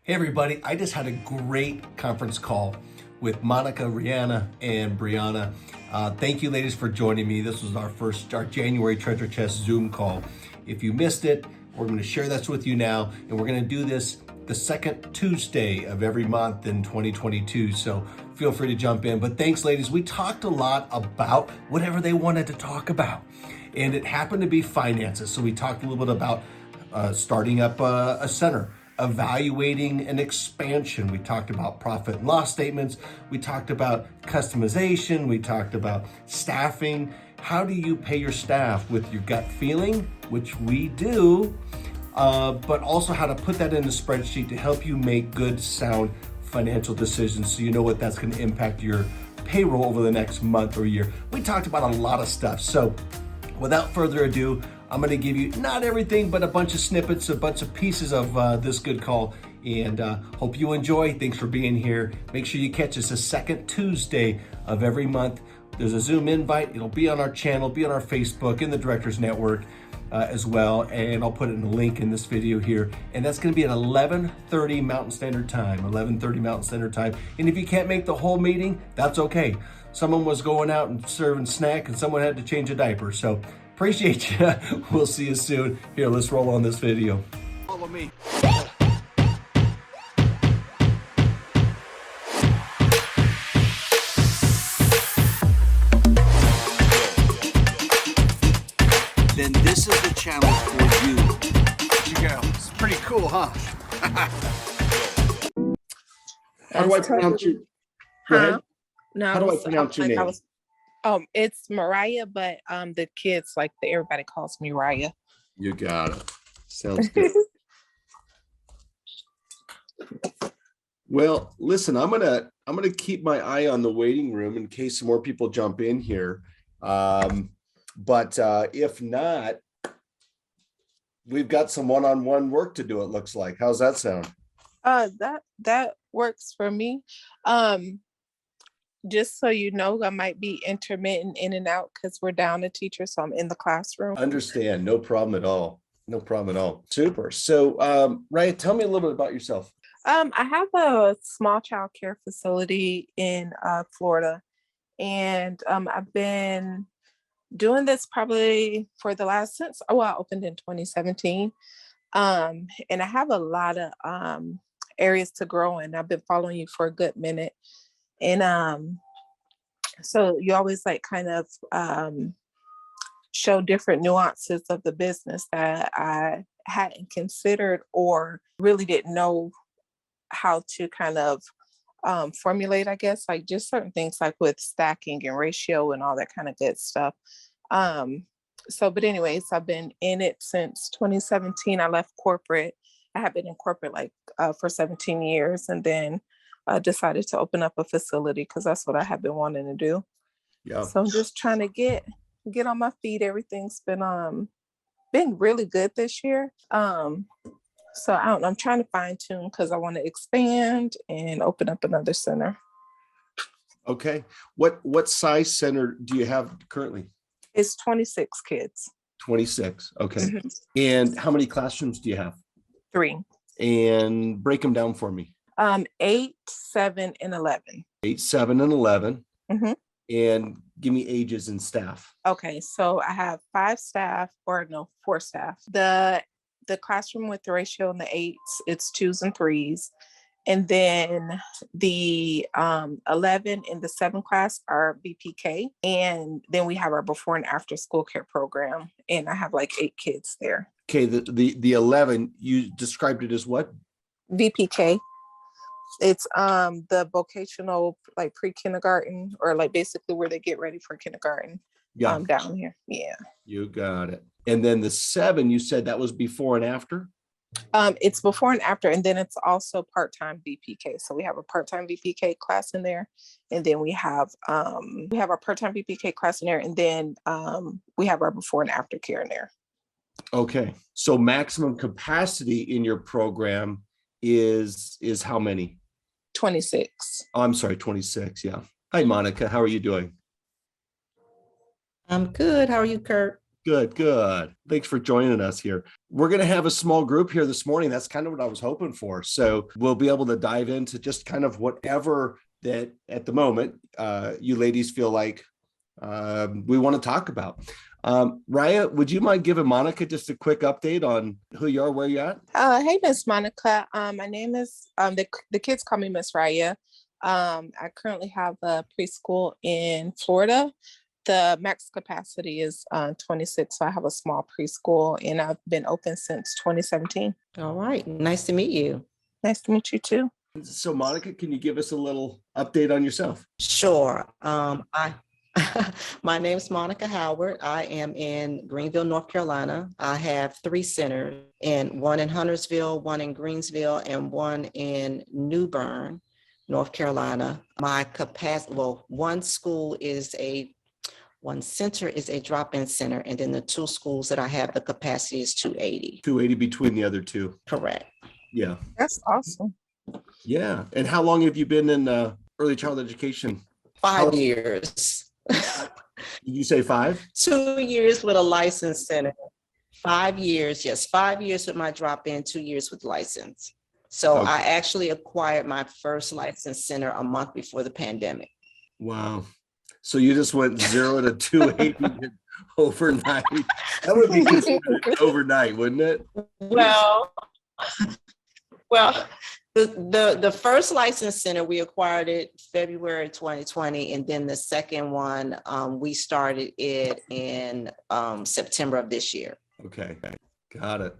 Hey everybody, I just had a great conference call with Monica, Rihanna, and Brianna. Thank you ladies for joining me. This was our January Treasure Chest Zoom call. If you missed it, we're going to share this with you now, and we're going to do this the second Tuesday of every month in 2022. So feel free to jump in. But thanks ladies. We talked a lot about whatever they wanted to talk about, and it happened to be finances. So we talked a little bit about starting up a center, evaluating an expansion. We talked about profit and loss statements. We talked about customization. We talked about staffing. How do you pay your staff? With your gut feeling, which we do, but also how to put that in a spreadsheet to help you make good, sound financial decisions so you know what that's going to impact your payroll over the next month or year. We talked about a lot of stuff. So without further ado, I'm going to give you not everything, but a bunch of snippets, a bunch of pieces of this good call, and hope you enjoy. Thanks for being here. Make sure you catch us the second Tuesday of every month. There's a Zoom invite. It'll be on our channel, be on our Facebook, in the Directors Network as well, and I'll put it in the link in this video here. And that's going to be at 11:30 Mountain Standard Time, 11:30 Mountain Standard Time. And if you can't make the whole meeting, that's okay. Someone was going out and serving snack, and someone had to change a diaper. So appreciate you. We'll see you soon. Here, let's roll on this video. Follow me. Then this is the channel for you. You go. It's pretty cool, huh? How do I pronounce you? Go ahead. No, How do I pronounce your name? It's Mariah, but the kids everybody calls me Raya. You got it. Sounds good. Well, listen, I'm gonna keep my eye on the waiting room in case some more people jump in here. But if not, we've got some one-on-one work to do, it looks like. How's that sound? That works for me. Just so you know, I might be intermittent in and out because we're down a teacher, so I'm in the classroom. Understand, no problem at all. No problem at all. Super. So, Raya, tell me a little bit about yourself. I have a small child care facility in Florida, and I've been doing this probably for the last I opened in 2017. And I have a lot of areas to grow in. I've been following you for a good minute. And so you always show different nuances of the business that I hadn't considered or really didn't know how to formulate, I guess, like just certain things like with stacking and ratio and all that kind of good stuff. But anyways, I've been in it since 2017. I left corporate. I have been in corporate for 17 years, and then decided to open up a facility because that's what I have been wanting to do. Yeah. So I'm just trying to get on my feet. Everything's been really good this year. So I'm trying to fine tune because I want to expand and open up another center. Okay. What size center do you have currently? It's 26 kids. 26. Okay. Mm-hmm. And how many classrooms do you have? 3. And break them down for me. 8, 7, and 11. 8, 7, and 11. Mm-hmm. And give me ages and staff. Okay, so I have 4 staff. The classroom with the ratio in the 8s, it's 2s and 3s. And then the 11 and the 7 class are BPK. And then we have our before and after school care program. And I have 8 kids there. Okay, the 11, you described it as what? VPK. It's the vocational pre-kindergarten, or basically where they get ready for kindergarten. Yeah. Down here. Yeah. You got it. And then the 7, you said that was before and after? It's before and after, and then it's also part-time VPK. So we have a part-time VPK class in there, and then we have our part-time VPK class in there, and then we have our before and after care in there. Okay. So maximum capacity in your program is how many? 26. Oh, I'm sorry, 26. Yeah. Hi, Monica. How are you doing? I'm good. How are you, Kirk? Good, good. Thanks for joining us here. We're going to have a small group here this morning. That's kind of what I was hoping for. So we'll be able to dive into just kind of whatever that at the moment you ladies feel like we want to talk about. Raya, would you mind giving Monica just a quick update on who you are, where you're at? Hey, Miss Monica. My name is the kids call me Miss Raya. I currently have a preschool in Florida. The max capacity is 26, so I have a small preschool, and I've been open since 2017. All right. Nice to meet you. Nice to meet you too. So Monica, can you give us a little update on yourself? Sure. My name is Monica Howard. I am in Greenville, North Carolina. I have 3 centers, and one in Huntersville, one in Greensville, and one in New Bern, North Carolina. My capacity, well, one center is a drop-in center, and then the 2 schools that I have, the capacity is 280. 280 between the other 2. Correct. Yeah. That's awesome. Yeah. And how long have you been in early childhood education? 5 years. Did you say 5? 2 years with a license center. 5 years, yes, 5 years with my drop-in, 2 years with license. So Okay. I actually acquired my first license center a month before the pandemic. Wow. So you just went 0 to 280 overnight. That would be considered overnight, wouldn't it? Well, the first license center, we acquired it February 2020, and then the second one, we started it in September of this year. Okay. Got it.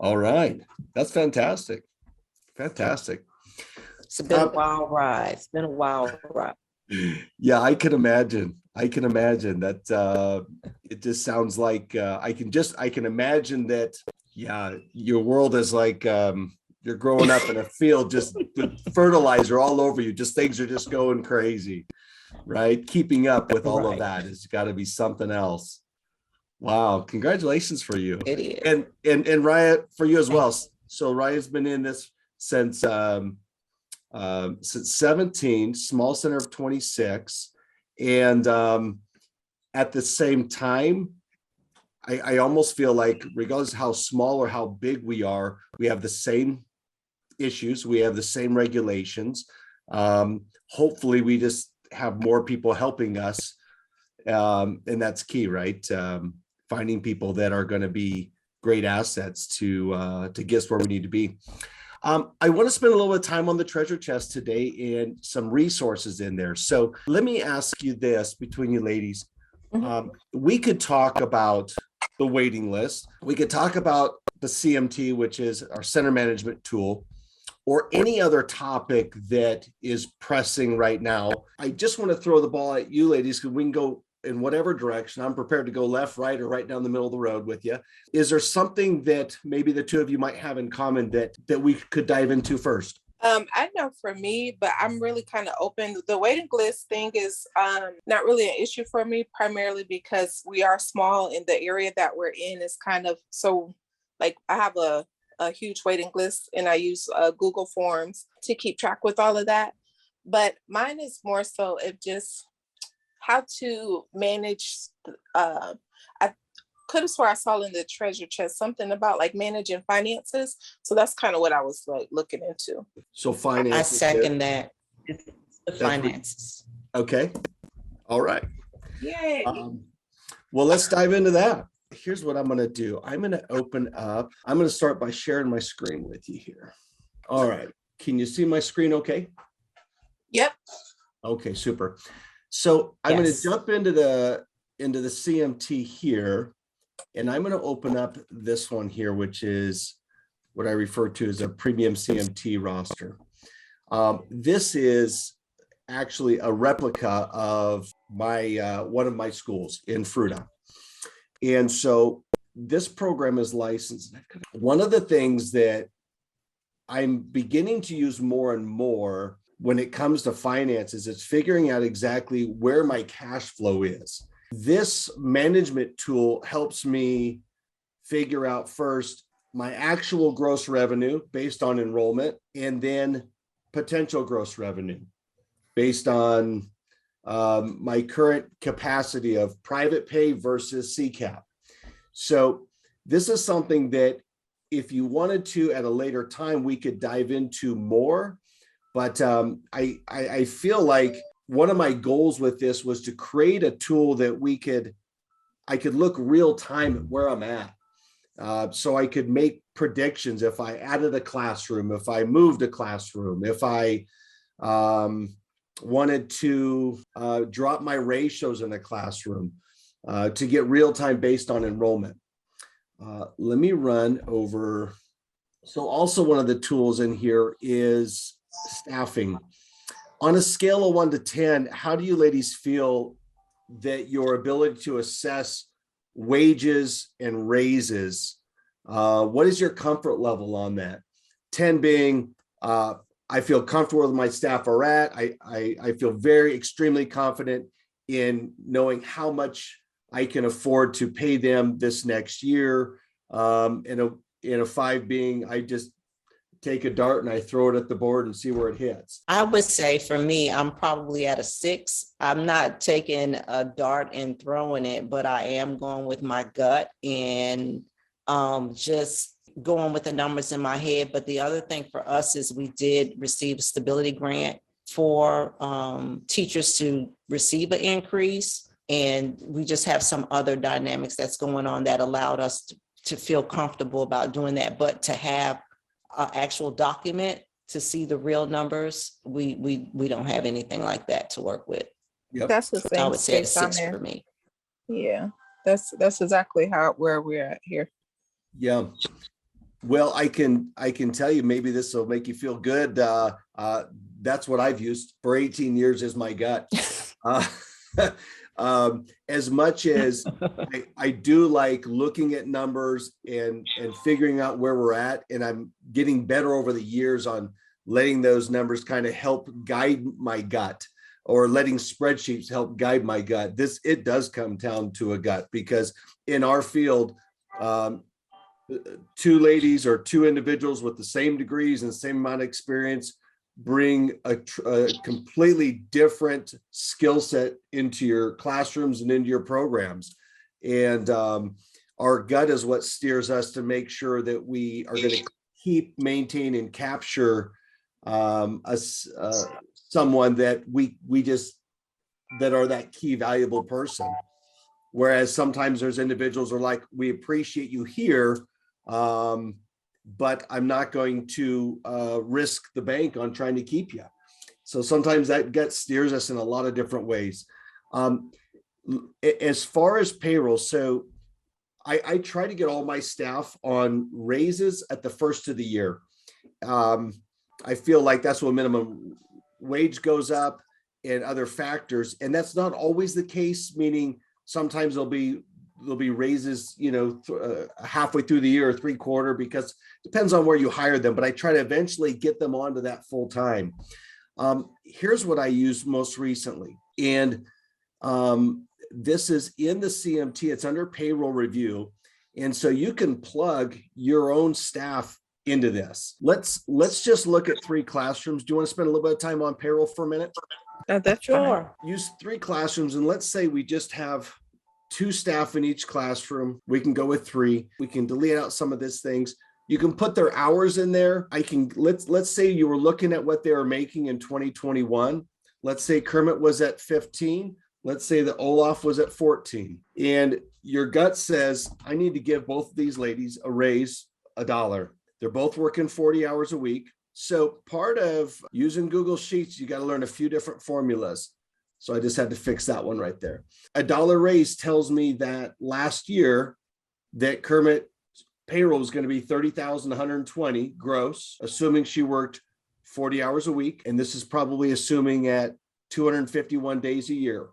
All right. That's fantastic. Fantastic. It's been a wild ride. It's been a wild ride. Yeah, I can imagine. I can imagine that it just sounds like I can imagine that, yeah, your world is like you're growing up in a field just with fertilizer all over you. Just things are just going crazy, right? Keeping up with all of that has got to be something else. Wow, congratulations for you. It is. And Raya, for you as well. So Raya's been in this since 17, small center of 26. And at the same time, I almost feel like regardless of how small or how big we are, we have the same issues. We have the same regulations. Hopefully we just have more people helping us. And that's key, right? Finding people that are going to be great assets to get us where we need to be. I want to spend a little bit of time on the treasure chest today and some resources in there. So let me ask you this between you ladies. We could talk about the waiting list. We could talk about the CMT, which is our center management tool, or any other topic that is pressing right now. I just want to throw the ball at you ladies because we can go in whatever direction. I'm prepared to go left, right, or right down the middle of the road with you. Is there something that maybe the 2 of you might have in common that we could dive into first? I know for me, but I'm really kind of open. The waiting list thing is not really an issue for me, primarily because we are small and the area that we're in is kind of so, like, I have a huge waiting list and I use Google Forms to keep track with all of that. But mine is more so if just how to manage. I could have swore I saw in the treasure chest something about like managing finances. So that's kind of what I was like looking into. So finance. I second that. It's the finances. Okay. All right. Yay. Well, let's dive into that. Here's what I'm going to do. I'm going to open up. I'm going to start by sharing my screen with you here. All right. Can you see my screen okay? Yep. Okay, super. So I'm going to Yes. jump into the CMT here, and I'm going to open up this one here, which is what I refer to as a premium CMT roster. This is actually a replica of my one of my schools in Fruta. And so this program is licensed. One of the things that I'm beginning to use more and more when it comes to finances, it's figuring out exactly where my cash flow is. This management tool helps me figure out first my actual gross revenue based on enrollment, and then potential gross revenue based on my current capacity of private pay versus CCAP. So this is something that if you wanted to at a later time, we could dive into more. But I feel like one of my goals with this was to create a tool that I could look real time at where I'm at. So I could make predictions if I added a classroom, if I moved a classroom, if I wanted to drop my ratios in a classroom to get real time based on enrollment. Let me run over. So also one of the tools in here is staffing. On a scale of 1 to 10, how do you ladies feel that your ability to assess wages and raises, what is your comfort level on that? 10 being, I feel comfortable with my staff are at. I feel very extremely confident in knowing how much I can afford to pay them this next year. And a 5 being, I just take a dart and I throw it at the board and see where it hits. I would say for me, I'm probably at a 6. I'm not taking a dart and throwing it, but I am going with my gut and just going with the numbers in my head. But the other thing for us is we did receive a stability grant for teachers to receive an increase. And we just have some other dynamics that's going on that allowed us to feel comfortable about doing that. But to have an actual document to see the real numbers, we don't have anything like that to work with. Yep. That's the So I same would say a space I'm 6 in. for me. Yeah, that's exactly where we're at here. Yeah. Well, I can tell you, maybe this will make you feel good. That's what I've used for 18 years is my gut. As much as I do like looking at numbers and figuring out where we're at, and I'm getting better over the years on letting those numbers kind of help guide my gut, or letting spreadsheets help guide my gut. It does come down to a gut, because in our field, 2 ladies or 2 individuals with the same degrees and the same amount of experience bring a completely different skill set into your classrooms and into your programs. And our gut is what steers us to make sure that we are going to keep, maintain, and capture someone that we just, that are that key valuable person. Whereas sometimes there's individuals who are like, we appreciate you here, but I'm not going to risk the bank on trying to keep you. So sometimes that gut steers us in a lot of different ways. As far as payroll, so I try to get all my staff on raises at the first of the year. I feel like that's when minimum wage goes up and other factors. And that's not always the case, meaning sometimes there'll be raises, halfway through the year or 3/4, because it depends on where you hire them, but I try to eventually get them onto that full time. Here's what I used most recently. And this is in the CMT, it's under payroll review. And so you can plug your own staff into this. Let's just look at 3 classrooms. Do you want to spend a little bit of time on payroll for a minute? That's fine. Sure. Use 3 classrooms, and let's say we just have 2 staff in each classroom. We can go with 3. We can delete out some of these things. You can put their hours in there. Let's say you were looking at what they were making in 2021. Let's say Kermit was at 15. Let's say that Olaf was at 14. And your gut says, I need to give both of these ladies a raise, $1. They're both working 40 hours a week. So part of using Google Sheets, you got to learn a few different formulas. So I just had to fix that one right there. $1 raise tells me that last year that Kermit payroll is going to be $30,120 gross, assuming she worked 40 hours a week. And this is probably assuming at 251 days a year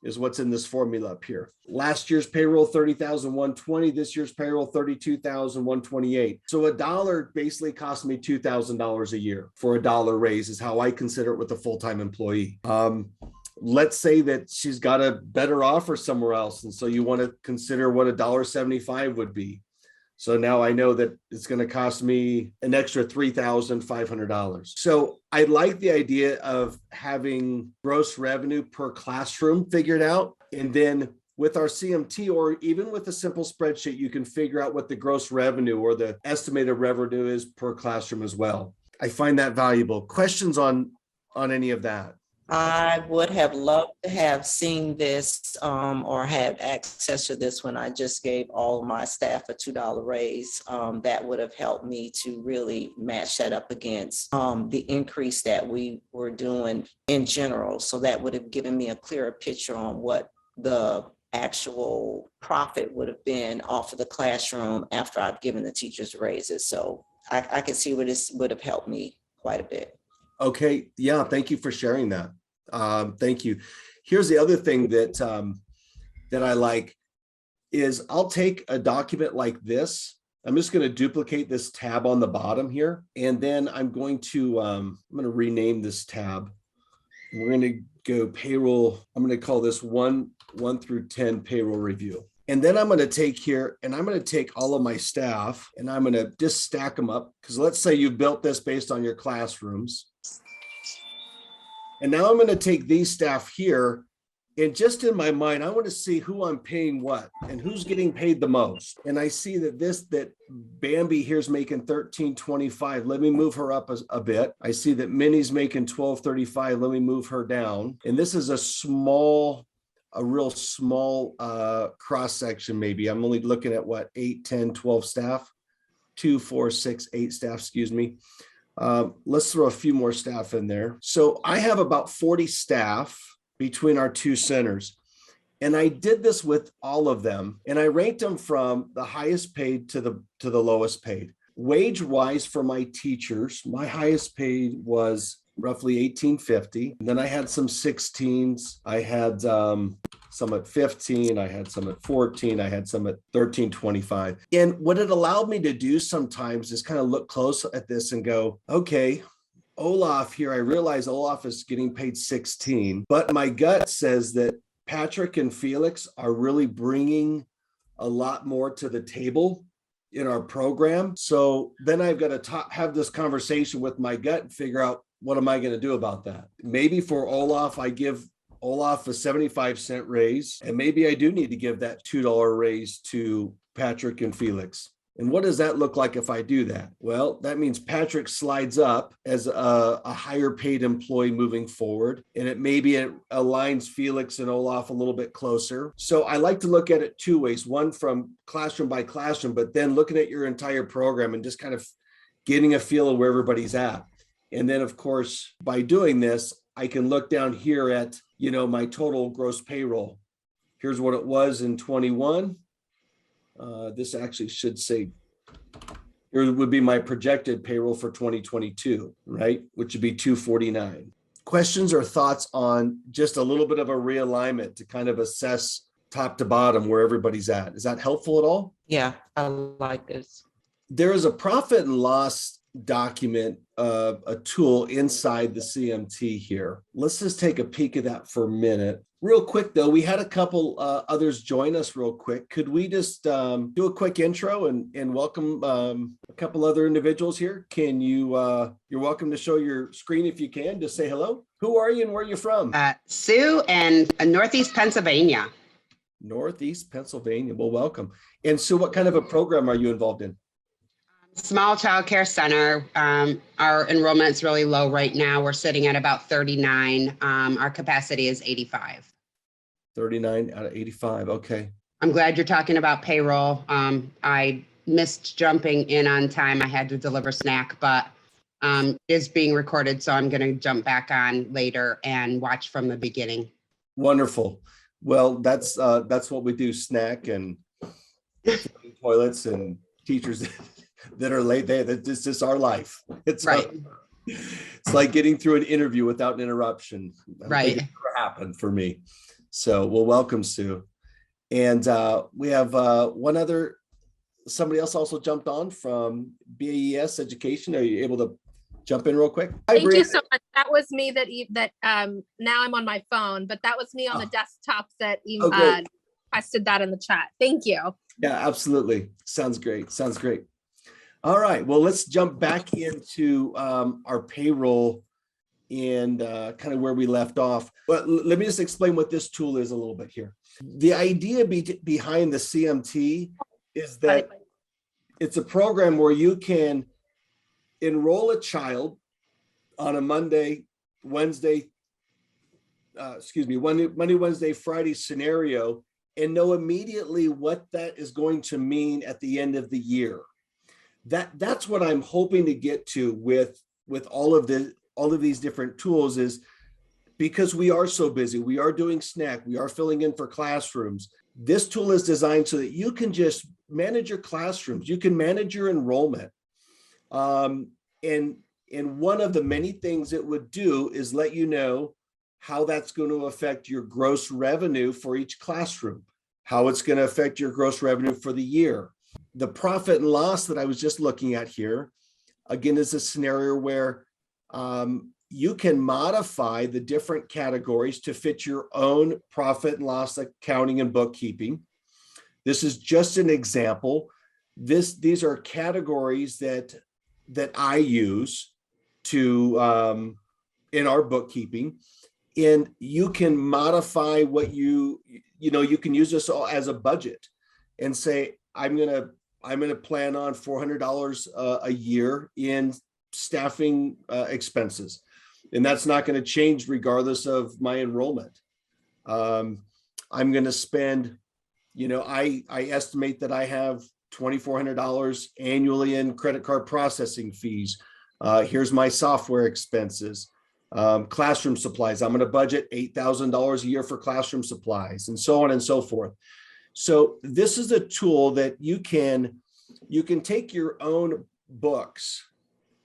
is what's in this formula up here. Last year's payroll, $30,120. This year's payroll, $32,128. So $1 basically cost me $2,000 a year for $1 raise is how I consider it with a full-time employee. Let's say that she's got a better offer somewhere else. And so you want to consider what $1.75 would be. So now I know that it's going to cost me an extra $3,500. So I like the idea of having gross revenue per classroom figured out. And then with our CMT, or even with a simple spreadsheet, you can figure out what the gross revenue or the estimated revenue is per classroom as well. I find that valuable. Questions on any of that? I would have loved to have seen this or had access to this when I just gave all of my staff a $2 raise. That would have helped me to really match that up against the increase that we were doing in general. So that would have given me a clearer picture on what the actual profit would have been off of the classroom after I've given the teachers raises. So I can see where this would have helped me quite a bit. Okay. Yeah. Thank you for sharing that. Thank you. Here's the other thing that I like is I'll take a document like this. I'm just going to duplicate this tab on the bottom here. And then I'm going to rename this tab. We're going to go payroll. I'm going to call this 1 through 10 payroll review. And then I'm going to take here and I'm going to take all of my staff and I'm going to just stack them up. Because let's say you built this based on your classrooms. And now I'm going to take these staff here. And just in my mind, I want to see who I'm paying what and who's getting paid the most. And I see that Bambi here's making $13.25. Let me move her up a bit. I see that Minnie's making $12.35. Let me move her down. And this is a real small cross section. Maybe I'm only looking at what, 8, 10, 12 staff, 2, 4, 6, 8 staff, excuse me. Let's throw a few more staff in there. So I have about 40 staff between our two centers. And I did this with all of them. And I ranked them from the highest paid to the lowest paid. Wage wise for my teachers, my highest paid was roughly $18.50. And then I had some 16s. I had some at 15. I had some at 14. I had some at $13.25. And what it allowed me to do sometimes is kind of look close at this and go, okay, Olaf here, I realize Olaf is getting paid 16, but my gut says that Patrick and Felix are really bringing a lot more to the table in our program. So then I've got to have this conversation with my gut and figure out, what am I going to do about that? Maybe for Olaf, I give Olaf a 75-cent raise, and maybe I do need to give that $2 raise to Patrick and Felix. And what does that look like if I do that? Well, that means Patrick slides up as a higher paid employee moving forward. And it aligns Felix and Olaf a little bit closer. So I like to look at it two ways, one from classroom by classroom, but then looking at your entire program and just kind of getting a feel of where everybody's at. And then of course, by doing this, I can look down here at, my total gross payroll. Here's what it was in 21. This actually should say, here would be my projected payroll for 2022, right? Which would be 249. Questions or thoughts on just a little bit of a realignment to kind of assess top to bottom where everybody's at? Is that helpful at all? Yeah, I like this. There is a profit and loss document, a tool inside the CMT here. Let's just take a peek at that for a minute. Real quick though, we had a couple others join us real quick. Could we just do a quick intro and welcome a couple other individuals here? Can you, you're welcome to show your screen if you can, just say hello. Who are you and where are you from? Sue and Northeast Pennsylvania. Northeast Pennsylvania, well, welcome. And Sue, what kind of a program are you involved in? Small child care center. Our enrollment is really low right now. We're sitting at about 39. Our capacity is 85. 39 out of 85. Okay. I'm glad you're talking about payroll. I missed jumping in on time. I had to deliver snack, but it is being recorded. So I'm going to jump back on later and watch from the beginning. Wonderful. Well, that's what we do, snack and toilets and teachers that are late there. This is our life. It's right. It's like getting through an interview without an interruption. Right. It never happened for me. So, well, welcome, Sue. And we have somebody else also jumped on from BAES Education. Are you able to jump in real quick? Hi, Thank Brianna. you so much. That was me that now I'm on my phone, but that was me on the desktop that requested that in the chat. Thank you. Yeah, absolutely. Sounds great. Sounds great. All right. Well, let's jump back into our payroll and kind of where we left off. But let me just explain what this tool is a little bit here. The idea behind the CMT is that it's a program where you can enroll a child on a Monday, Wednesday, Monday, Wednesday, Friday scenario, and know immediately what that is going to mean at the end of the year. That's what I'm hoping to get to with all of these different tools, is because we are so busy, we are doing snack, we are filling in for classrooms. This tool is designed so that you can just manage your classrooms, you can manage your enrollment. And one of the many things it would do is let you know how that's going to affect your gross revenue for each classroom, how it's going to affect your gross revenue for the year. The profit and loss that I was just looking at here, again, is a scenario where you can modify the different categories to fit your own profit and loss accounting and bookkeeping. This is just an example. These are categories that I use to in our bookkeeping, and you can modify what you can use this all as a budget and say, I'm gonna plan on $400 a year in staffing expenses, and that's not going to change regardless of my enrollment. I'm going to spend, I estimate that I have $2,400 annually in credit card processing fees. Here's my software expenses, classroom supplies. I'm going to budget $8,000 a year for classroom supplies, and so on and so forth. So this is a tool that you can take your own books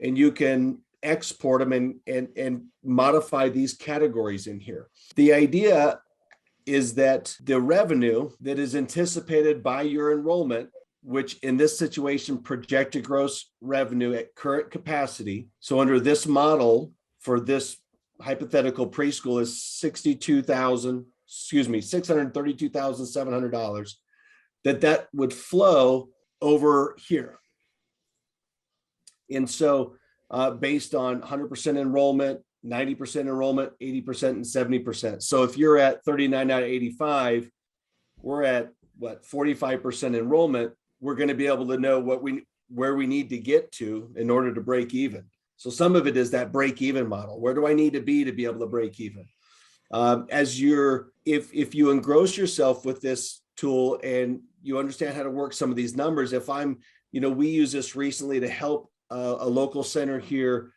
and you can export them and modify these categories in here. The idea is that the revenue that is anticipated by your enrollment, which in this situation, projected gross revenue at current capacity. So under this model for this hypothetical preschool is $632,700, that would flow over here. And so based on 100% enrollment, 90% enrollment, 80% and 70%. So if you're at 39 out of 85, we're at what, 45% enrollment. We're going to be able to know where we need to get to in order to break even. So some of it is that break even model. Where do I need to be able to break even? If you engross yourself with this tool and you understand how to work some of these numbers, we use this recently to help a local center here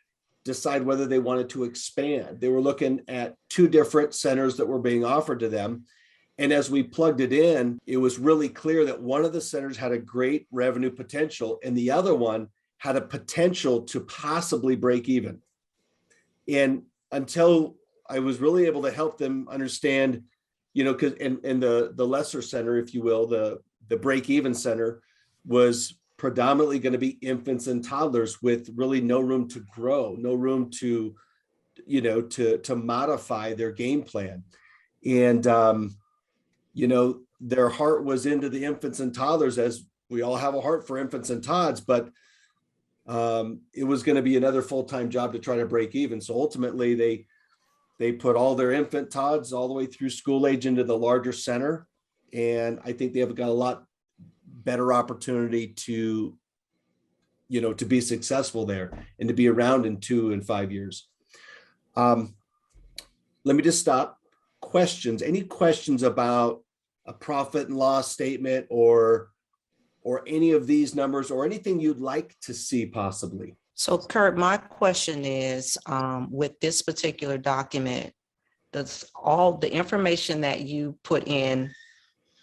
decide whether they wanted to expand. They were looking at 2 different centers that were being offered to them. And as we plugged it in, it was really clear that one of the centers had a great revenue potential and the other one had a potential to possibly break even. And until I was really able to help them understand, because in the lesser center, if you will, the break even center was predominantly going to be infants and toddlers with really no room to grow, no room to modify their game plan. And, their heart was into the infants and toddlers, as we all have a heart for infants and tots, but it was going to be another full-time job to try to break even. So ultimately they put all their infant tots all the way through school age into the larger center. And I think they have got a lot better opportunity to be successful there and to be around in 2 and 5 years. Let me just stop. Questions? Any questions about a profit and loss statement or any of these numbers or anything you'd like to see possibly? So Kurt, my question is, with this particular document, does all the information that you put in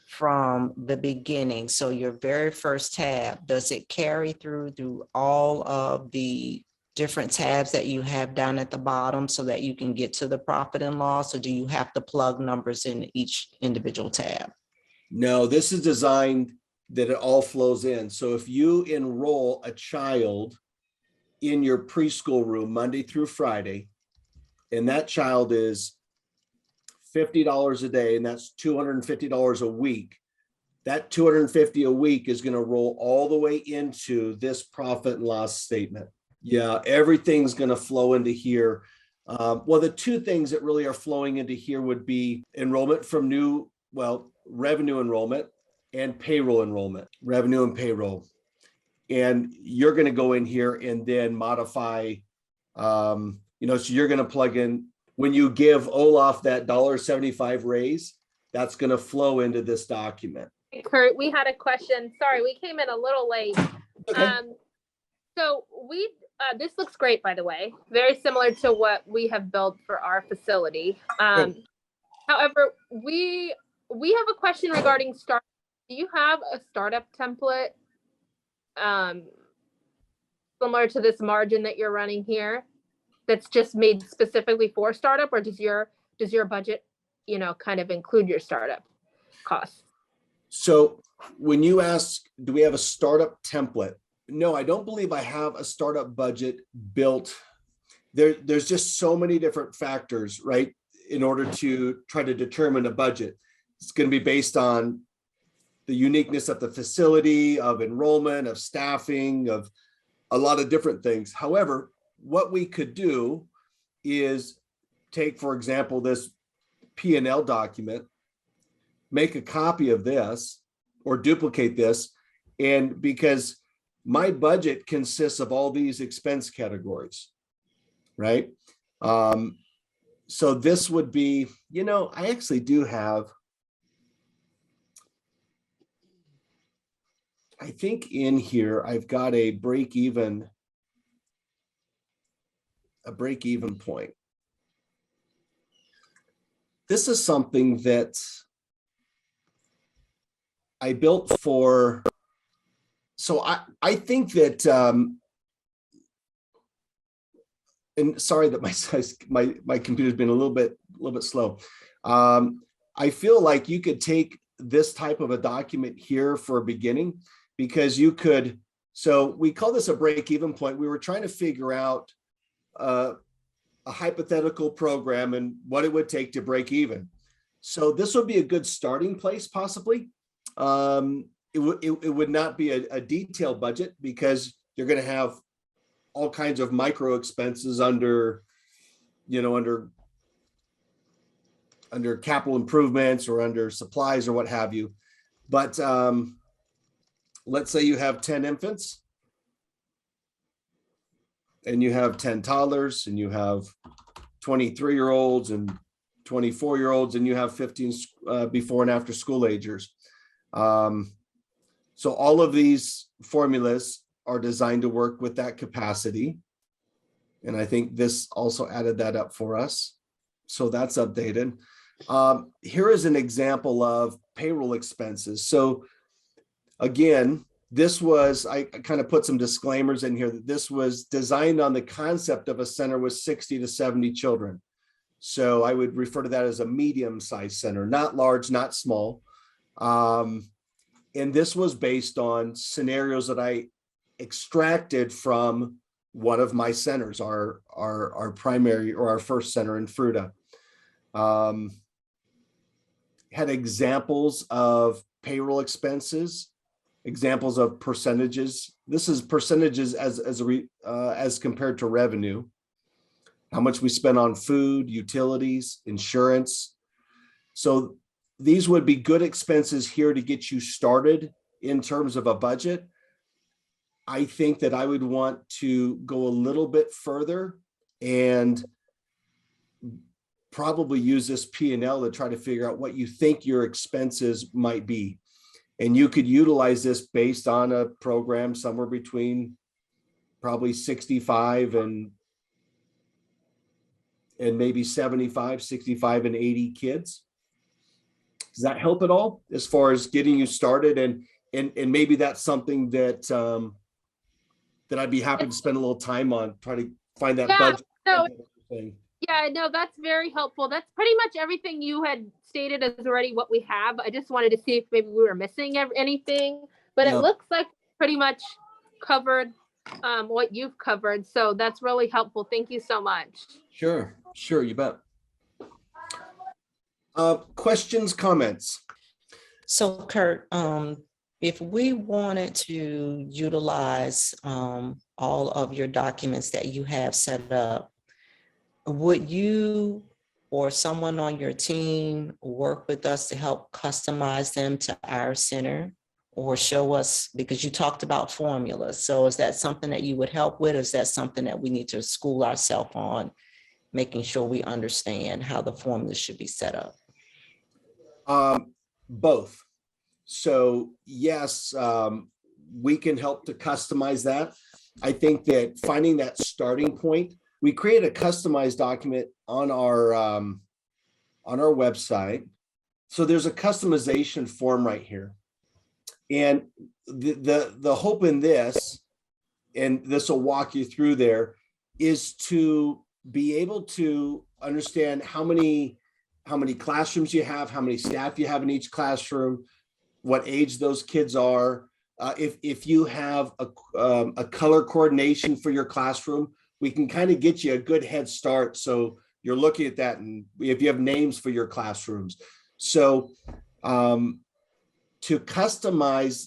from the beginning, so your very first tab, does it carry through all of the different tabs that you have down at the bottom so that you can get to the profit and loss, or do you have to plug numbers in each individual tab? No, this is designed that it all flows in. So if you enroll a child in your preschool room Monday through Friday, and that child is $50 a day, and that's $250 a week, that 250 a week is going to roll all the way into this profit and loss statement. Yeah, everything's going to flow into here. Well, the two things that really are flowing into here would be enrollment from revenue enrollment and payroll enrollment, revenue and payroll. And you're going to go in here and then modify, so you're going to plug in, when you give Olaf that $1.75 raise, that's going to flow into this document. Kurt, we had a question. Sorry, we came in a little late. Okay. So this looks great, by the way. Very similar to what we have built for our facility. However, we have a question regarding start. Do you have a startup template similar to this margin that you're running here that's just made specifically for startup, or does your budget, kind of include your startup costs? So when you ask, do we have a startup template? No, I don't believe I have a startup budget built. There's just so many different factors, right? In order to try to determine a budget. It's going to be based on the uniqueness of the facility, of enrollment, of staffing, of a lot of different things. However, what we could do is take, for example, this P&L document, make a copy of this or duplicate this. And because my budget consists of all these expense categories, right? So this would be, I actually do have, I think in here, I've got a break-even point. This is something that I built for, so I think that, and sorry that my computer's been a little bit slow. I feel like you could take this type of a document here for a beginning, because you could, so we call this a break-even point. We were trying to figure out a hypothetical program and what it would take to break even. So this would be a good starting place, possibly. It would not be a detailed budget, because you're going to have all kinds of micro expenses under capital improvements or under supplies or what have you. But let's say you have 10 infants and you have 10 toddlers and you have 23-year-olds and 24-year-olds and you have 15 before and after school agers. So all of these formulas are designed to work with that capacity. And I think this also added that up for us. So that's updated. Here is an example of payroll expenses. So again, this was, I kind of put some disclaimers in here that this was designed on the concept of a center with 60 to 70 children. So I would refer to that as a medium-sized center, not large, not small. And this was based on scenarios that I extracted from one of my centers, our primary or our first center in Fruta. Had examples of payroll expenses, examples of percentages. This is percentages as compared to revenue, how much we spend on food, utilities, insurance. So these would be good expenses here to get you started in terms of a budget. I think that I would want to go a little bit further and probably use this P&L to try to figure out what you think your expenses might be. And you could utilize this based on a program somewhere between probably 65 and maybe 75, 65 and 80 kids. Does that help at all as far as getting you started? And maybe that's something that that I'd be happy to spend a little time on, trying to find that budget. Yeah, no, that's very helpful. That's pretty much everything you had stated as already what we have. I just wanted to see if maybe we were missing anything, but it looks like pretty much covered what you've covered. So that's really helpful. Thank you so much. Sure, you bet. Questions, comments? So Kurt, if we wanted to utilize all of your documents that you have set up, would you or someone on your team work with us to help customize them to our center or show us, because you talked about formulas. So is that something that you would help with? Or is that something that we need to school ourselves on, making sure we understand how the formulas should be set up? Both. So yes, we can help to customize that. I think that finding that starting point, we create a customized document on our website. So there's a customization form right here. And the hope in this, and this will walk you through there, is to be able to understand how many classrooms you have, how many staff you have in each classroom, what age those kids are. If you have a color coordination for your classroom, we can kind of get you a good head start. So you're looking at that, and if you have names for your classrooms. So to customize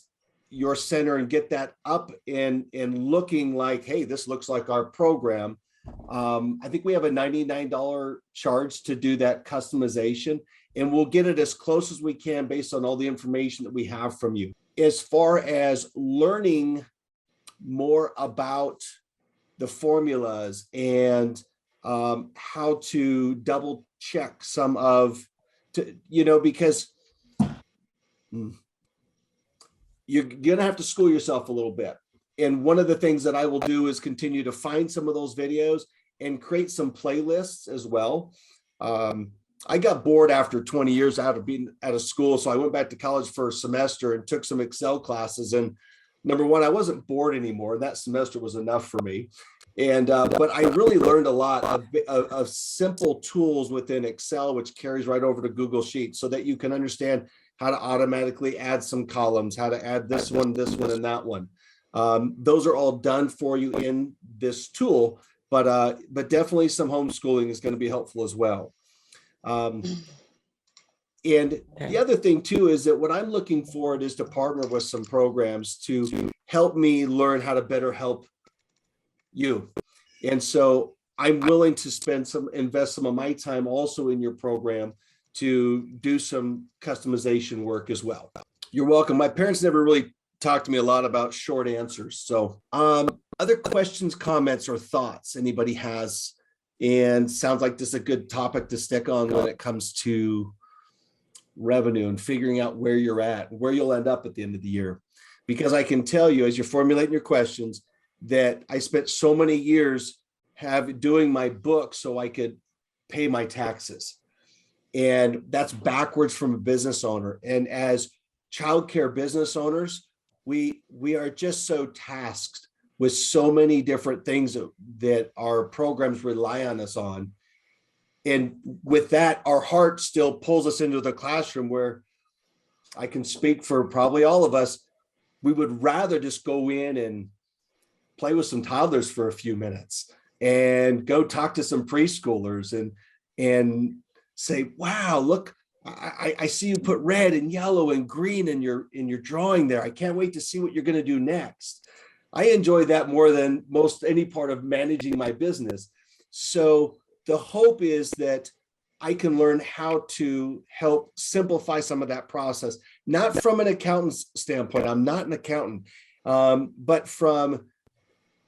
your center and get that up and looking like, hey, this looks like our program. I think we have a $99 charge to do that customization, and we'll get it as close as we can based on all the information that we have from you. As far as learning more about the formulas and how to double check some of, because you're gonna have to school yourself a little bit. And one of the things that I will do is continue to find some of those videos and create some playlists as well. I got bored after 20 years out of being out of school. So I went back to college for a semester and took some Excel classes. And number one, I wasn't bored anymore. That semester was enough for me. And but I really learned a lot of simple tools within Excel, which carries right over to Google Sheets, so that you can understand how to automatically add some columns, how to add this one, and that one. Those are all done for you in this tool, but definitely some homeschooling is going to be helpful as well. And the other thing too is that what I'm looking for is to partner with some programs to help me learn how to better help you. And so I'm willing to invest some of my time also in your program to do some customization work as well. You're welcome. My parents never really talked to me a lot about short answers. So other questions, comments, or thoughts anybody has? And sounds like this is a good topic to stick on when it comes to revenue and figuring out where you're at, where you'll end up at the end of the year. Because I can tell you, as you're formulating your questions, that I spent so many years doing my book so I could pay my taxes. And that's backwards from a business owner. And as childcare business owners, we are just so tasked with so many different things that our programs rely on us on. And with that, our heart still pulls us into the classroom, where I can speak for probably all of us. We would rather just go in and play with some toddlers for a few minutes and go talk to some preschoolers and say, wow, look, I see you put red and yellow and green in your drawing there. I can't wait to see what you're going to do next. I enjoy that more than most any part of managing my business. So the hope is that I can learn how to help simplify some of that process, not from an accountant's standpoint. I'm not an accountant, but from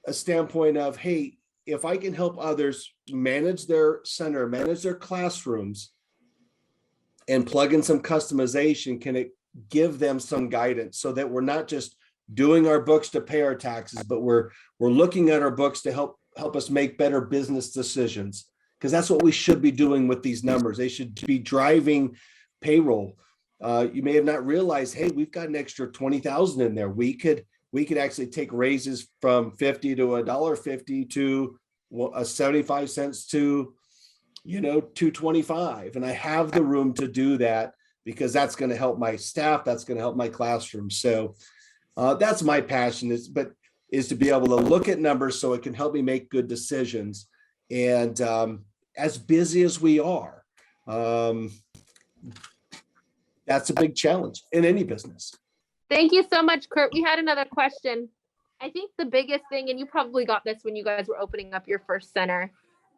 a standpoint of, hey, if I can help others manage their center, manage their classrooms, and plug in some customization, can it give them some guidance so that we're not just doing our books to pay our taxes, but we're looking at our books to help us make better business decisions, because that's what we should be doing with these numbers. They should be driving payroll. You may have not realized, hey, we've got an extra 20,000 in there. We could actually take raises from 50 to $1.50 to 75 cents to $2.25. And I have the room to do that, because that's going to help my staff. That's going to help my classroom. So that's my passion is to be able to look at numbers so it can help me make good decisions. And as busy as we are, That's a big challenge in any business. Thank you so much, Kurt. We had another question. I think the biggest thing, and you probably got this when you guys were opening up your first center,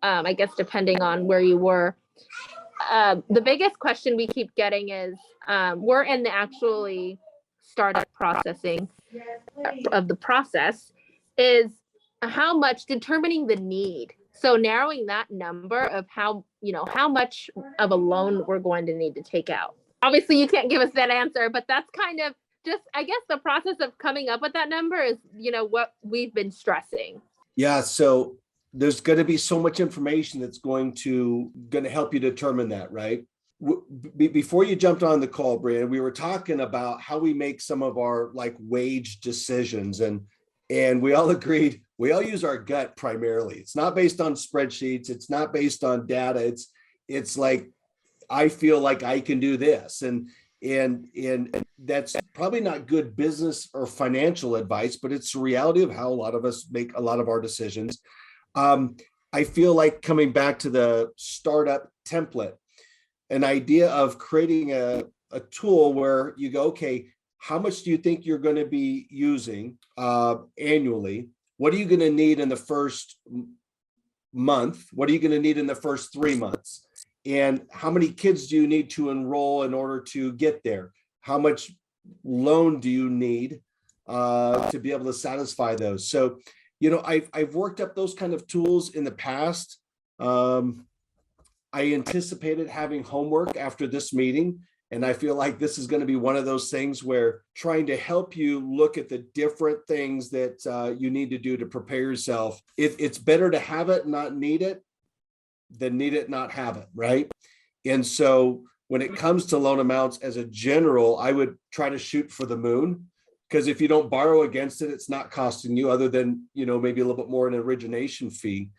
I guess depending on where you were. The biggest question we keep getting is, we're in the actually startup processing of the process, is how much determining the need. So narrowing that number of how much of a loan we're going to need to take out. Obviously, you can't give us that answer, but that's kind of just, I guess, the process of coming up with that number is, what we've been stressing. Yeah. So there's going to be so much information that's going to help you determine that, right? Before you jumped on the call, Brian, we were talking about how we make some of our wage decisions, and we all agreed we all use our gut primarily. It's not based on spreadsheets. It's not based on data. It's like, I feel like I can do this, and that's probably not good business or financial advice, but it's the reality of how a lot of us make a lot of our decisions. I feel like coming back to the startup template, an idea of creating a tool where you go, okay, how much do you think you're going to be using annually? What are you going to need in the first month? What are you going to need in the first 3 months? And how many kids do you need to enroll in order to get there? How much loan do you need to be able to satisfy those? So, I've worked up those kind of tools in the past. I anticipated having homework after this meeting, and I feel like this is going to be one of those things where trying to help you look at the different things that you need to do to prepare yourself. It's better to have it, not need it, than need it, not have it, right? And so when it comes to loan amounts as a general, I would try to shoot for the moon, because if you don't borrow against it, it's not costing you other than, maybe a little bit more in an origination fee.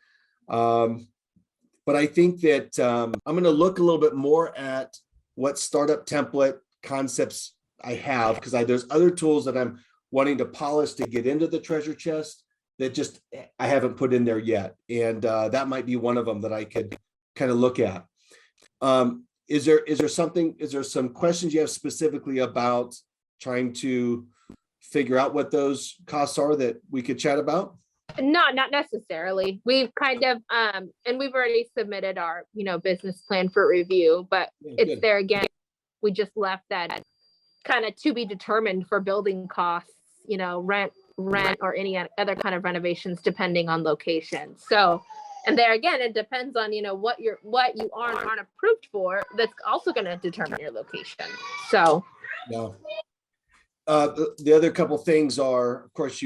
But I think that I'm going to look a little bit more at what startup template concepts I have, because there's other tools that I'm wanting to polish to get into the treasure chest that just I haven't put in there yet. And that might be one of them that I could kind of look at. Is there some questions you have specifically about trying to figure out what those costs are that we could chat about? No, not necessarily. We've kind of, and we've already submitted our, business plan for review, but it's good. there again. We just left that kind of to be determined for building costs, rent or any other kind of renovations, depending on location. So, and there again, it depends on, what you aren't approved for. That's also going to determine your location. So, no. The other couple things are, of course,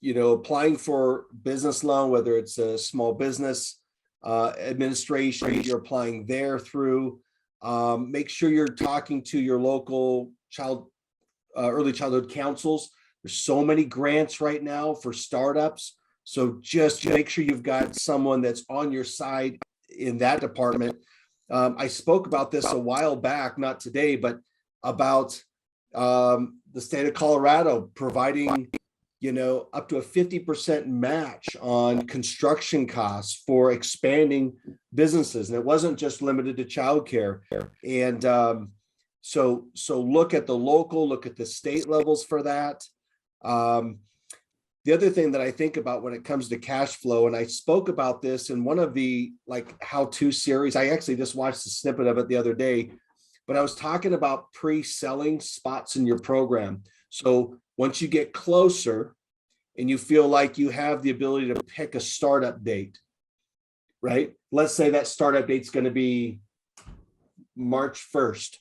applying for business loan, whether it's a small business administration, you're applying there through. Make sure you're talking to your local early childhood councils. There's so many grants right now for startups. So just make sure you've got someone that's on your side in that department. I spoke about this a while back, not today, but about the state of Colorado providing, up to a 50% match on construction costs for expanding businesses. And it wasn't just limited to childcare. And so look at the local, look at the state levels for that. The other thing that I think about when it comes to cash flow, and I spoke about this in one of the how-to series, I actually just watched a snippet of it the other day, but I was talking about pre-selling spots in your program. So once you get closer and you feel like you have the ability to pick a startup date, right? Let's say that startup date's going to be March 1st,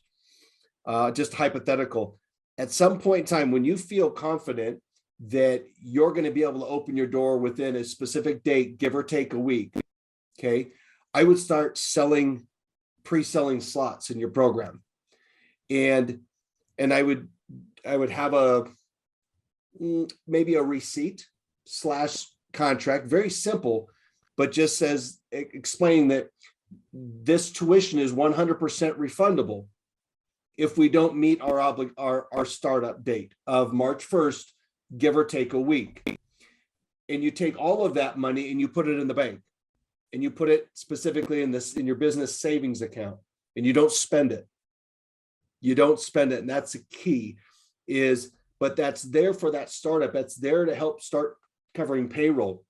just hypothetical. At some point in time, when you feel confident that you're going to be able to open your door within a specific date, give or take a week, okay, I would start pre-selling slots in your program. And I would have maybe a receipt / contract, very simple, but just says, explaining that this tuition is 100% refundable if we don't meet our startup date of March 1st, give or take a week. And you take all of that money and you put it in the bank, and you put it specifically in your business savings account, and you don't spend it. You don't spend it. And that's the key but that's there for that startup. That's there to help start covering payroll.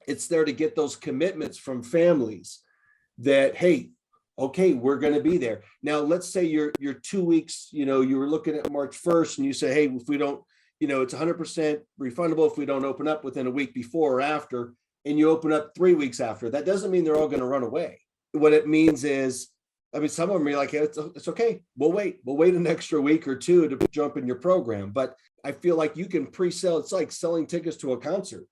It's there to get those commitments from families that, hey, okay, we're going to be there. Now, let's say you're 2 weeks, you were looking at March 1st and you say, hey, if we don't, it's 100% refundable if we don't open up within a week before or after, and you open up 3 weeks after. That doesn't mean they're all going to run away. What it means is, some of them are like, it's okay. We'll wait an extra week or two to jump in your program. But I feel like you can pre-sell. It's like selling tickets to a concert,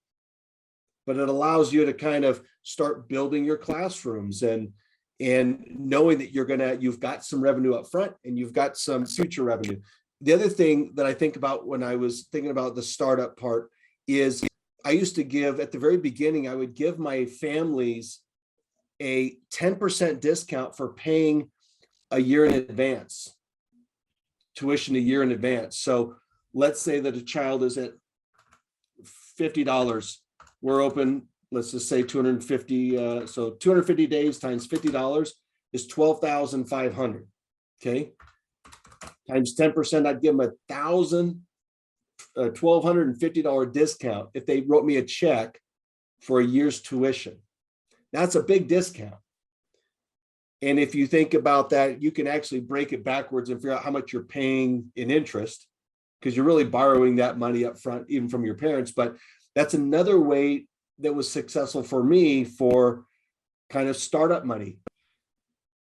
but it allows you to kind of start building your classrooms and knowing that you've got some revenue up front and you've got some future revenue. The other thing that I think about when I was thinking about the startup part is I used to give at the very beginning, I would give my families a 10% discount for paying a year in advance, tuition a year in advance. So let's say that a child is at $50. We're open, let's just say 250. So 250 days times $50 is $12,500. Okay. Times 10%, I'd give them $1,250 discount if they wrote me a check for a year's tuition. That's a big discount. And if you think about that, you can actually break it backwards and figure out how much you're paying in interest, because you're really borrowing that money up front, even from your parents. But that's another way that was successful for me for kind of startup money.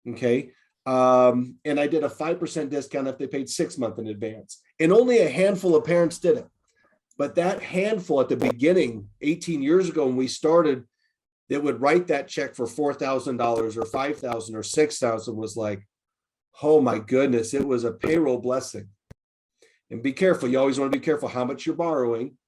Okay. And I did a 5% discount if they paid 6 months in advance. And only a handful of parents did it. But that handful at the beginning, 18 years ago when we started, that would write that check for $4,000 or $5,000 or $6,000 was like, oh my goodness, it was a payroll blessing. And be careful. You always want to be careful how much you're borrowing,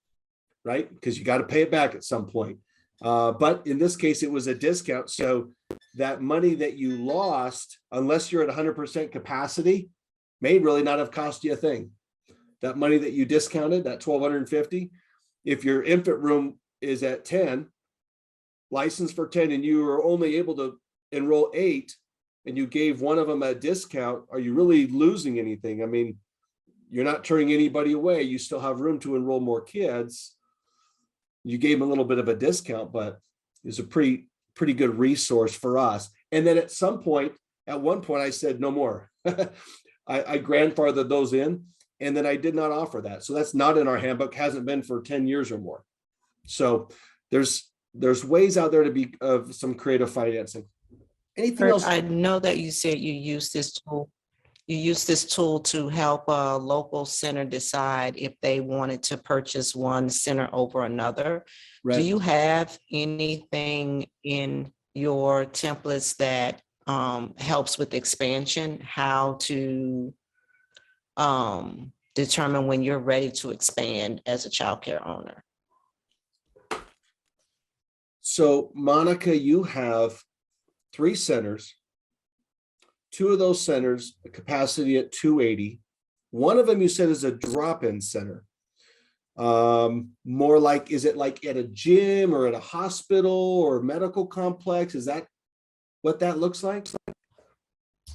right? Because you got to pay it back at some point. But in this case, it was a discount. So that money that you lost, unless you're at 100% capacity, may really not have cost you a thing. That money that you discounted, that $1,250, if your infant room is at 10, licensed for 10, and you were only able to enroll 8, and you gave one of them a discount, are you really losing anything? I mean, you're not turning anybody away. You still have room to enroll more kids. You gave them a little bit of a discount, but it's a pretty good resource for us. And then at one point, I said, no more. I grandfathered those in, and then I did not offer that. So that's not in our handbook, hasn't been for 10 years or more. So there's ways out there to be of some creative financing. Anything else? I know that you said you use this tool. You use this tool to help a local center decide if they wanted to purchase one center over another. Right. Do you have anything in your templates that helps with expansion, how to determine when you're ready to expand as a childcare owner? So Monica, you have 3 centers. 2 of those centers, a capacity at 280. One of them you said is a drop-in center. More like, is it like at a gym or at a hospital or medical complex? Is that what that looks like?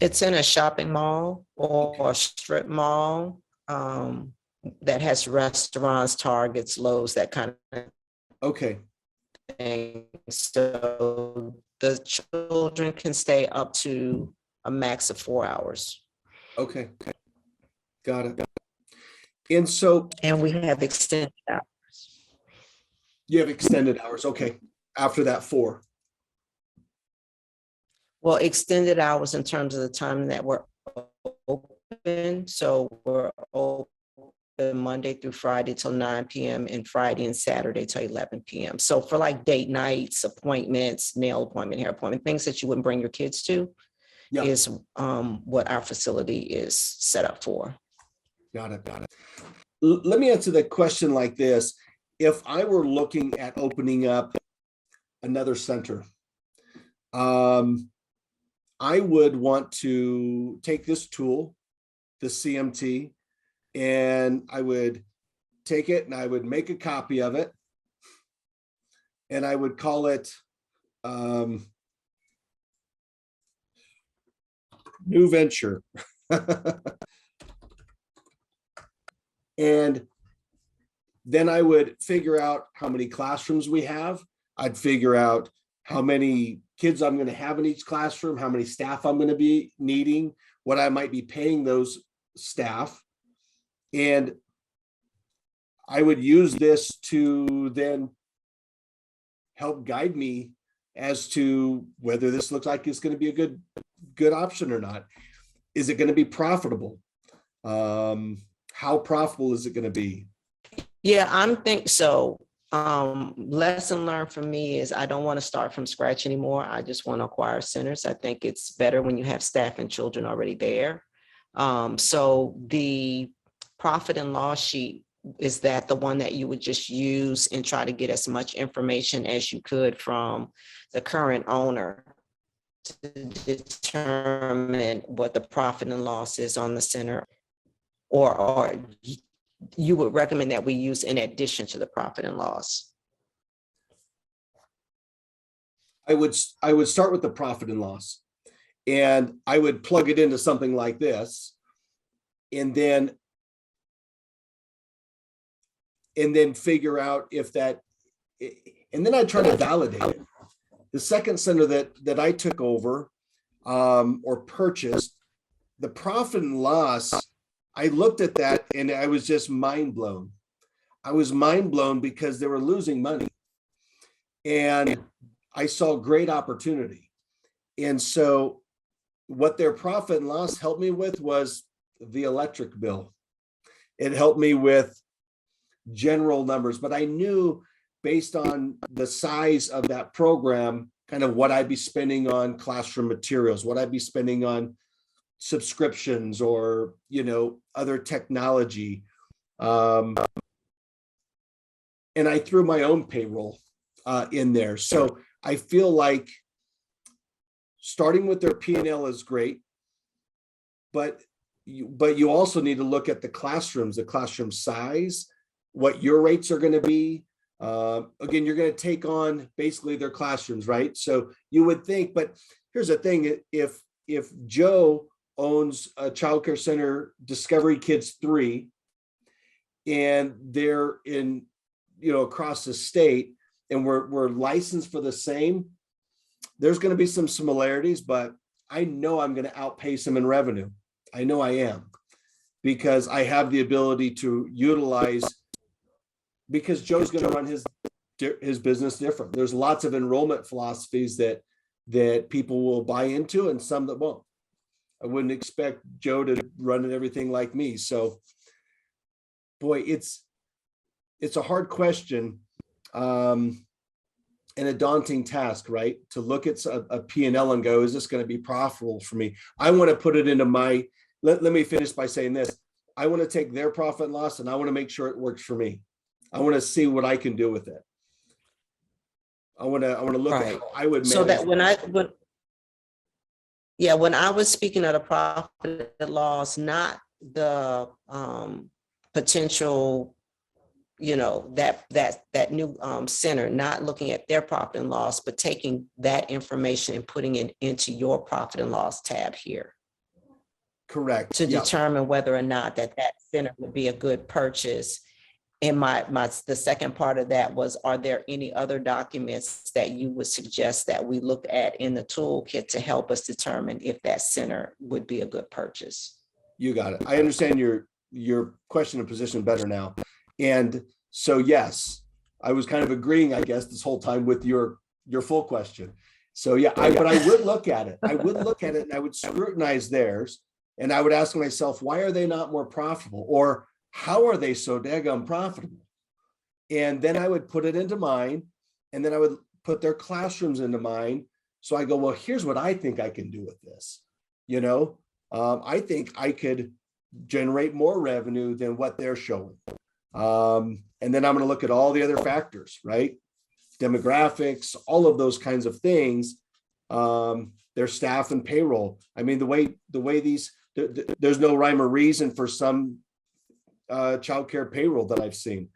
It's in a shopping mall or a strip mall that has restaurants, Targets, Lowe's, that kind of Okay. thing. So the children can stay up to a max of 4 hours. Okay. Got it. And so, And we have extended hours. you have extended hours. Okay. After that 4. Well, extended hours in terms of the time that we're open. So we're open Monday through Friday till 9 p.m. and Friday and Saturday till 11 p.m. So for like date nights, appointments, nail appointment, hair appointment, things that you wouldn't bring your kids to, Yeah. is what our facility is set up for. Got it. Let me answer the question like this. If I were looking at opening up another center, I would want to take this tool, the CMT, and I would take it and I would make a copy of it, and I would call it new venture. And then I would figure out how many classrooms we have. I'd figure out how many kids I'm going to have in each classroom, how many staff I'm going to be needing, what I might be paying those staff. And I would use this to then help guide me as to whether this looks like it's going to be a good option or not. Is it going to be profitable? How profitable is it going to be? Yeah, I think so. Lesson learned for me is I don't want to start from scratch anymore. I just want to acquire centers. I think it's better when you have staff and children already there. So the profit and loss sheet, is that the one that you would just use and try to get as much information as you could from the current owner to determine what the profit and loss is on the center, or you would recommend that we use in addition to the profit and loss? I would start with the profit and loss, and I would plug it into something like this, and then figure out if that, and then I try to validate it. The second center that I took over or purchased, the profit and loss, I looked at that and I was just mind blown. I was mind blown because they were losing money, and I saw great opportunity. And so what their profit and loss helped me with was the electric bill. It helped me with general numbers, but I knew based on the size of that program, kind of what I'd be spending on classroom materials, what I'd be spending on subscriptions or, other technology. And I threw my own payroll in there. So I feel like starting with their P&L is great, but you also need to look at the classrooms, the classroom size, what your rates are going to be. Again, you're going to take on basically their classrooms, right? So you would think, but here's the thing: if Joe owns a childcare center, Discovery Kids 3, and they're in, across the state, and we're licensed for the same, there's going to be some similarities, but I know I'm going to outpace them in revenue. I know I am, because I have the ability to utilize, because Joe's going to run his business different. There's lots of enrollment philosophies that people will buy into and some that won't. I wouldn't expect Joe to run it everything like me. So, boy, it's a hard question and a daunting task, right? To look at a P&L and go, is this going to be profitable for me? I want to put it into my, let me finish by saying this. I want to take their profit and loss and I want to make sure it works for me. I want to see what I can do with it. I want to look at how I would manage. So that when I was speaking of the profit and loss, not the potential, that new center, not looking at their profit and loss, but taking that information and putting it into your profit and loss tab here. Correct. To determine whether or not that center would be a good purchase. And the second part of that was, are there any other documents that you would suggest that we look at in the toolkit to help us determine if that center would be a good purchase? You got it. I understand your question and position better now. And so, yes, I was kind of agreeing, I guess, this whole time with your full question. So but I would look at it. I would look at it and I would scrutinize theirs. And I would ask myself, why are they not more profitable? Or how are they so daggone profitable? And then I would put it into mine, and then I would put their classrooms into mine. So I go, well, here's what I think I can do with this. I think I could generate more revenue than what they're showing. And then I'm going to look at all the other factors, right? Demographics, all of those kinds of things, their staff and payroll. I mean, the way these, there's no rhyme or reason for some childcare payroll that I've seen.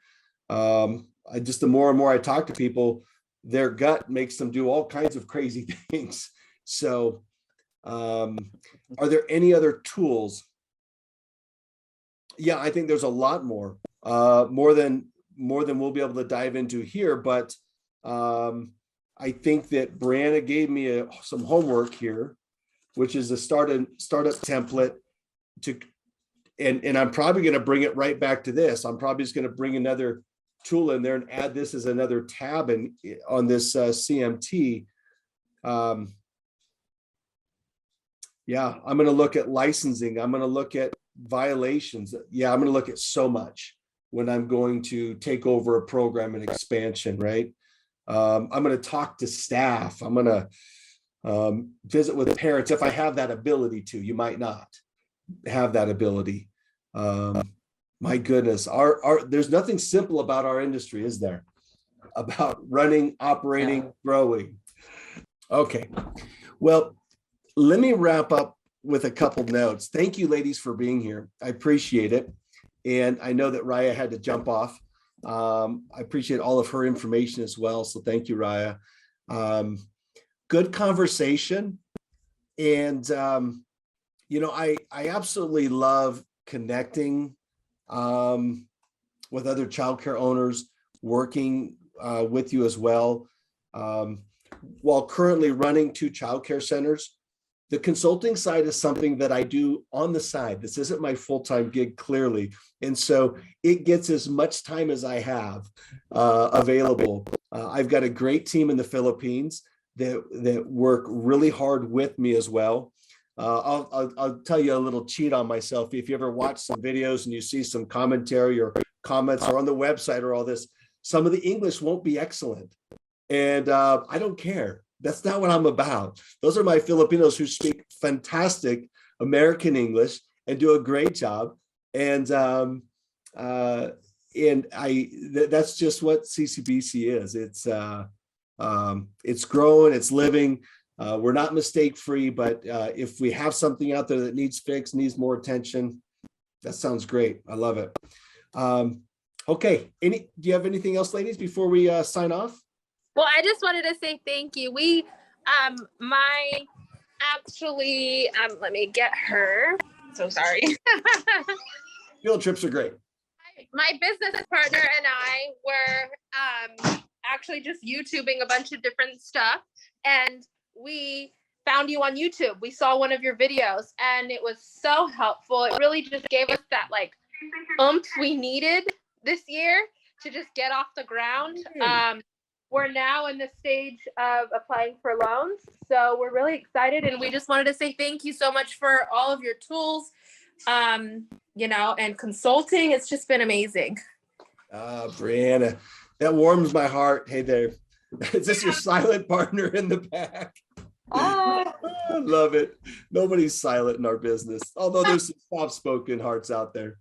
The more and more I talk to people, their gut makes them do all kinds of crazy things. So, are there any other tools yeah, I think there's a lot more, more than we'll be able to dive into here. But I think that Brianna gave me some homework here, which is a startup template to, and I'm probably going to bring it right back to this. I'm probably just going to bring another tool in there and add this as another tab on this CMT. Yeah, I'm going to look at licensing. I'm going to look at violations. Yeah, I'm going to look at so much when I'm going to take over a program and expansion, right? I'm going to talk to staff. I'm going to visit with parents if I have that ability to. You might not have that ability. My goodness, there's nothing simple about our industry, is there? About running, operating, growing. Okay, well, let me wrap up with a couple notes. Thank you, ladies, for being here. I appreciate it. And I know that Raya had to jump off. I appreciate all of her information as well. So thank you, Raya. Good conversation. And, you know, I absolutely love connecting with other childcare owners, working with you as well. While currently running 2 childcare centers, the consulting side is something that I do on the side. This isn't my full-time gig, clearly. And so it gets as much time as I have available. I've got a great team in the Philippines that work really hard with me as well. I'll tell you a little cheat on myself. If you ever watch some videos and you see some commentary or comments or on the website or all this, some of the English won't be excellent. And I don't care. That's not what I'm about. Those are my Filipinos who speak fantastic American English and do a great job. And that's just what CCBC is. It's growing, it's living. We're not mistake-free, but if we have something out there that needs fixed, needs more attention, that sounds great. I love it. Okay. Do you have anything else, ladies, before we sign off? Well, I just wanted to say thank you. Let me get her. So sorry. Field trips are great. My business partner and I were actually just YouTubing a bunch of different stuff, and we found you on YouTube. We saw one of your videos, and it was so helpful. It really just gave us that like oomph we needed this year to just get off the ground. We're now in the stage of applying for loans, so we're really excited, and we just wanted to say thank you so much for all of your tools, you know, and consulting. It's just been amazing. Brianna, that warms my heart. Hey there. Is this your silent partner in the back? I love it. Nobody's silent in our business, although there's some soft-spoken hearts out there.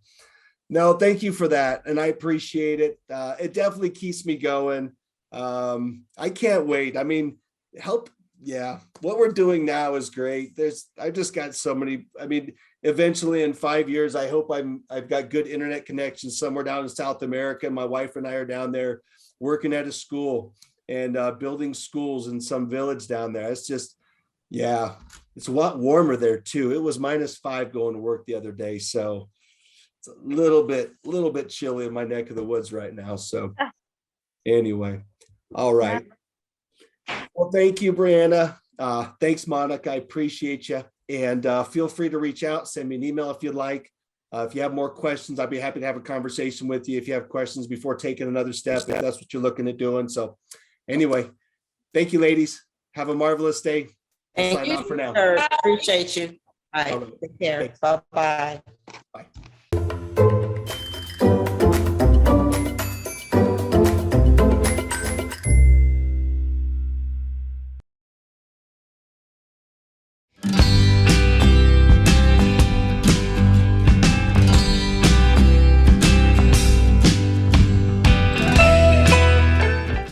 No, thank you for that, and I appreciate it. It definitely keeps me going. I can't wait. I mean, what we're doing now is great. I've just got so many. I mean, eventually in 5 years, I hope I've got good internet connections somewhere down in South America. My wife and I are down there working at a school and building schools in some village down there. It's just, it's a lot warmer there too. It was -5 going to work the other day, so it's a little bit chilly in my neck of the woods right now. So anyway. All right. Well, thank you, Brianna. Thanks, Monica. I appreciate you. And feel free to reach out. Send me an email if you'd like. If you have more questions, I'd be happy to have a conversation with you if you have questions before taking another step, if that's what you're looking at doing. So anyway, thank you, ladies. Have a marvelous day. Thank you, for now. sir. Appreciate you. All right. All right. Take care. Thanks. Bye-bye. Bye.